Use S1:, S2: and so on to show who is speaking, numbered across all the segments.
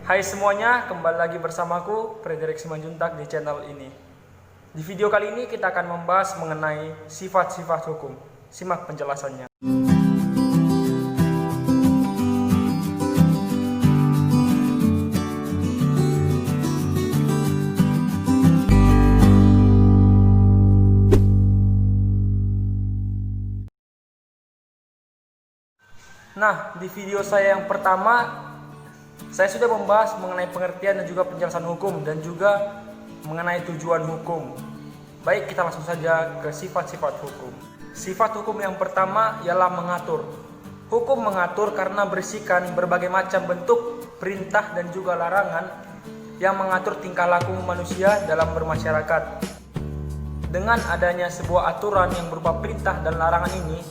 S1: Hai semuanya, kembali lagi bersamaku Frederick Simanjuntak di channel ini. Di video kali ini kita akan membahas mengenai sifat-sifat hukum. Simak penjelasannya. Nah, di video saya yang pertama saya sudah membahas mengenai pengertian dan juga penjelasan hukum dan juga mengenai tujuan hukum. Baik, kita langsung saja ke sifat-sifat hukum. Sifat hukum yang pertama ialah mengatur. Hukum mengatur karena berisikan berbagai macam bentuk perintah dan juga larangan yang mengatur tingkah laku manusia dalam bermasyarakat. Dengan adanya sebuah aturan yang berupa perintah dan larangan ini,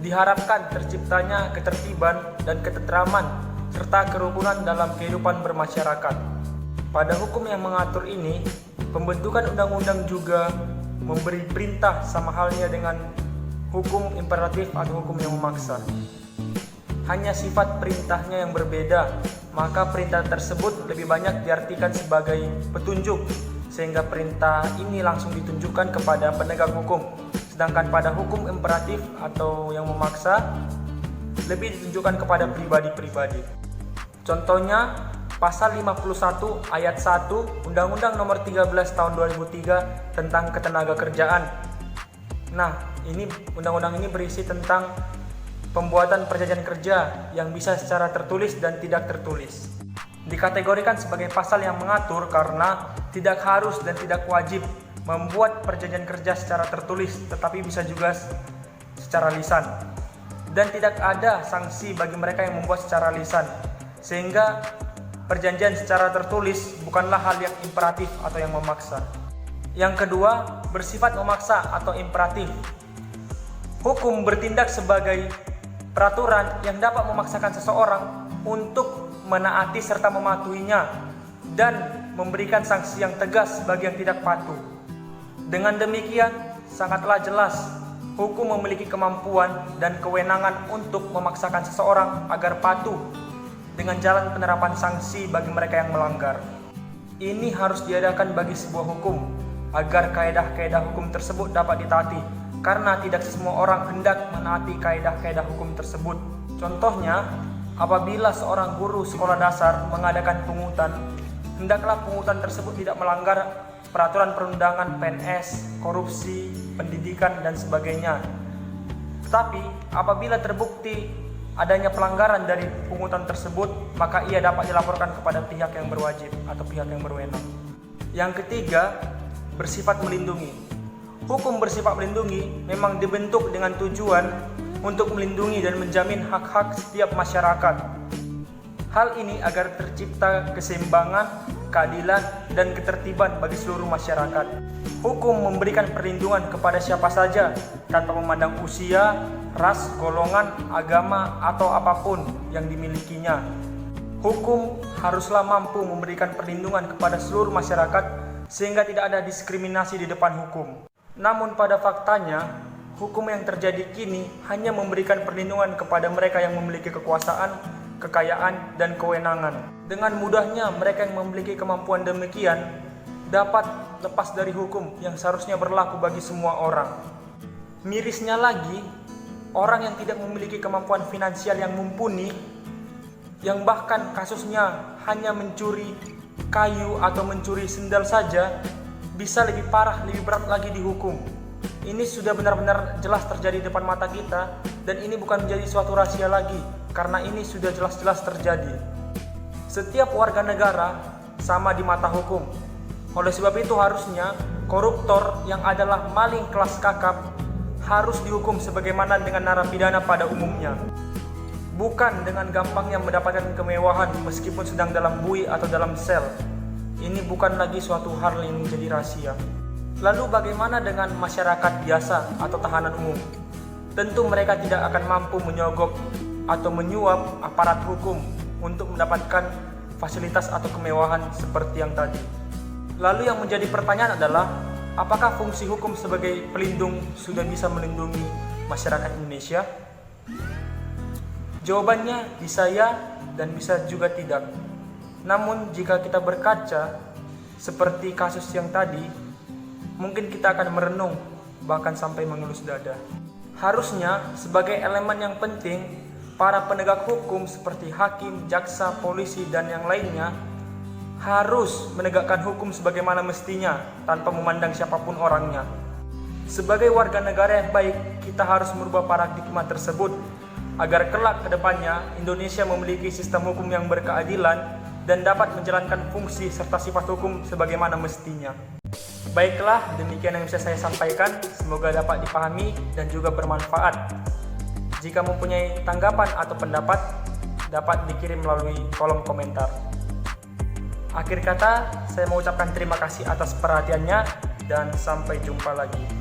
S1: diharapkan terciptanya ketertiban dan ketentraman serta kerukunan dalam kehidupan bermasyarakat. Pada hukum yang mengatur ini, pembentukan undang-undang juga memberi perintah sama halnya dengan hukum imperatif atau hukum yang memaksa. Hanya sifat perintahnya yang berbeda, maka perintah tersebut lebih banyak diartikan sebagai petunjuk, sehingga perintah ini langsung ditunjukkan kepada penegak hukum. Sedangkan pada hukum imperatif atau yang memaksa, lebih ditunjukkan kepada pribadi-pribadi. Contohnya, pasal 51 ayat 1 Undang-Undang Nomor 13 Tahun 2003 tentang Ketenagakerjaan. Nah, ini undang-undang ini berisi tentang pembuatan perjanjian kerja yang bisa secara tertulis dan tidak tertulis. Dikategorikan sebagai pasal yang mengatur karena tidak harus dan tidak wajib membuat perjanjian kerja secara tertulis, tetapi bisa juga secara lisan. Dan tidak ada sanksi bagi mereka yang membuat secara lisan, sehingga perjanjian secara tertulis bukanlah hal yang imperatif atau yang memaksa. Yang kedua, bersifat memaksa atau imperatif. Hukum bertindak sebagai peraturan yang dapat memaksakan seseorang untuk menaati serta mematuhinya dan memberikan sanksi yang tegas bagi yang tidak patuh. Dengan demikian, sangatlah jelas hukum memiliki kemampuan dan kewenangan untuk memaksakan seseorang agar patuh dengan jalan penerapan sanksi bagi mereka yang melanggar. Ini harus diadakan bagi sebuah hukum agar kaedah-kaedah hukum tersebut dapat ditaati, karena tidak semua orang hendak menaati kaedah-kaedah hukum tersebut. Contohnya, apabila seorang guru sekolah dasar mengadakan pungutan, hendaklah pungutan tersebut tidak melanggar peraturan perundangan PNS, korupsi, pendidikan, dan sebagainya. Tetapi apabila terbukti adanya pelanggaran dari pungutan tersebut, maka ia dapat dilaporkan kepada pihak yang berwajib atau pihak yang berwenang. Yang ketiga, bersifat melindungi. Hukum bersifat melindungi memang dibentuk dengan tujuan untuk melindungi dan menjamin hak-hak setiap masyarakat. Hal ini agar tercipta keseimbangan, keadilan, dan ketertiban bagi seluruh masyarakat. Hukum memberikan perlindungan kepada siapa saja tanpa memandang usia, ras, golongan, agama, atau apapun yang dimilikinya. Hukum haruslah mampu memberikan perlindungan kepada seluruh masyarakat sehingga tidak ada diskriminasi di depan hukum. Namun pada faktanya, hukum yang terjadi kini hanya memberikan perlindungan kepada mereka yang memiliki kekuasaan, kekayaan, dan kewenangan. Dengan mudahnya mereka yang memiliki kemampuan demikian dapat lepas dari hukum yang seharusnya berlaku bagi semua orang. Mirisnya lagi, orang yang tidak memiliki kemampuan finansial yang mumpuni, yang bahkan kasusnya hanya mencuri kayu atau mencuri sendal saja, bisa lebih parah, lebih berat lagi dihukum. Ini sudah benar-benar jelas terjadi di depan mata kita, dan ini bukan menjadi suatu rahasia lagi, karena ini sudah jelas-jelas terjadi. Setiap warga negara sama di mata hukum. Oleh sebab itu harusnya koruptor yang adalah maling kelas kakap harus dihukum sebagaimana dengan narapidana pada umumnya. Bukan dengan gampangnya mendapatkan kemewahan meskipun sedang dalam bui atau dalam sel. Ini bukan lagi suatu hal yang menjadi rahasia. Lalu bagaimana dengan masyarakat biasa atau tahanan umum? Tentu mereka tidak akan mampu menyogok atau menyuap aparat hukum untuk mendapatkan fasilitas atau kemewahan seperti yang tadi. Lalu yang menjadi pertanyaan adalah, apakah fungsi hukum sebagai pelindung sudah bisa melindungi masyarakat Indonesia? Jawabannya bisa ya dan bisa juga tidak. Namun jika kita berkaca seperti kasus yang tadi, mungkin kita akan merenung bahkan sampai mengelus dada. Harusnya sebagai elemen yang penting, para penegak hukum seperti hakim, jaksa, polisi, dan yang lainnya harus menegakkan hukum sebagaimana mestinya tanpa memandang siapapun orangnya. Sebagai warga negara yang baik, kita harus merubah paradigma tersebut agar kelak ke depannya Indonesia memiliki sistem hukum yang berkeadilan dan dapat menjalankan fungsi serta sifat hukum sebagaimana mestinya. Baiklah, demikian yang bisa saya sampaikan. Semoga dapat dipahami dan juga bermanfaat. Jika mempunyai tanggapan atau pendapat, dapat dikirim melalui kolom komentar. Akhir kata, saya mengucapkan terima kasih atas perhatiannya dan sampai jumpa lagi.